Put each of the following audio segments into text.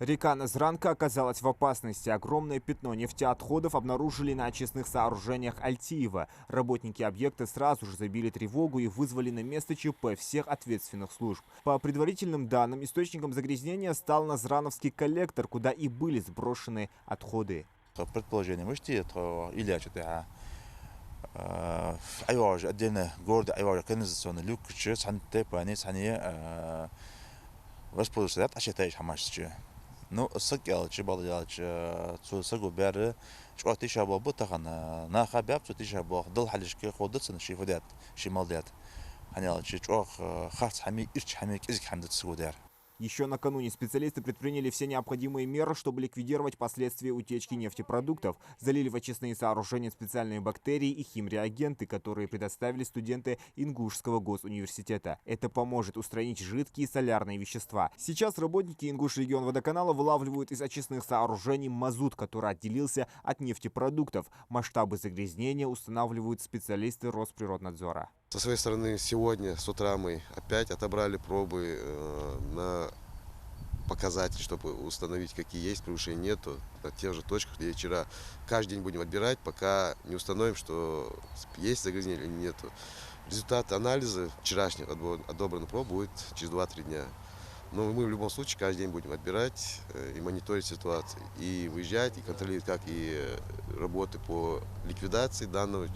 Река Назранка оказалась в опасности. Огромное пятно нефтеотходов обнаружили на очистных сооружениях Альтиева. Работники объекта сразу же забили тревогу и вызвали на место ЧП всех ответственных служб. По предварительным данным, источником загрязнения стал Назрановский коллектор, куда и были сброшены отходы. Предположение, это или что-то айваж отдельно город айваж канализационный люк, че санте пани сани воспроизводят, а считаешь хамашчи. Ну, сакел, чебалыч, сагу бәрі, чуати шабо бутахана, на хабяб чуати шабо, дал халишке ходится на шифудят, шималдят. Ханял чуах харц хами ирч хами кизик хамдат сгудер. Еще накануне специалисты предприняли все необходимые меры, чтобы ликвидировать последствия утечки нефтепродуктов. Залили в очистные сооружения специальные бактерии и химреагенты, которые предоставили студенты Ингушского госуниверситета. Это поможет устранить жидкие солярные вещества. Сейчас работники Ингуш-регион-водоканала вылавливают из очистных сооружений мазут, который отделился от нефтепродуктов. Масштабы загрязнения устанавливают специалисты Росприроднадзора. Со своей стороны, сегодня с утра мы опять отобрали пробы на показатели, чтобы установить, какие есть, превышения нету. На тех же точках, где вчера каждый день будем отбирать, пока не установим, что есть загрязнение или нету. Результат анализа вчерашних одобранных проб будет через 2-3 дня. Но мы в любом случае каждый день будем отбирать и мониторить ситуацию. И выезжать, и контролировать, как и работы по ликвидации данной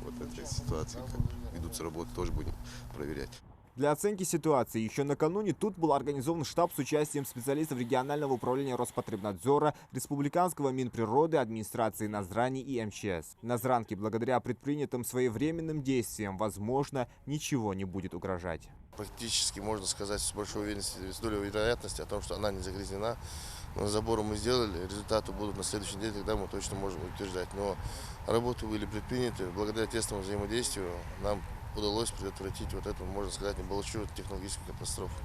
вот этой ситуации, как ведутся работы, тоже будем проверять. Для оценки ситуации еще накануне тут был организован штаб с участием специалистов регионального управления Роспотребнадзора, Республиканского Минприроды, администрации Назрани и МЧС. Назранке благодаря предпринятым своевременным действиям, возможно, ничего не будет угрожать. Практически можно сказать с большой уверенностью, с долей вероятности о том, что она не загрязнена. Но заборы мы сделали, результаты будут на следующий день, тогда мы точно можем утверждать. Но работы были предприняты, благодаря тесному взаимодействию нам удалось предотвратить вот эту, можно сказать, небольшую технологическую катастрофу.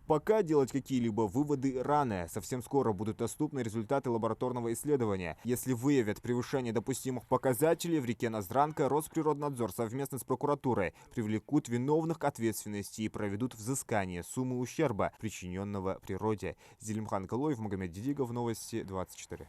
Пока делать какие-либо выводы рано. Совсем скоро будут доступны результаты лабораторного исследования. Если выявят превышение допустимых показателей в реке Назранка, Росприроднадзор совместно с прокуратурой привлекут виновных к ответственности и проведут взыскание суммы ущерба, причиненного природе. Зелимхан Калоев, Магомед Дидигов, Новости 24.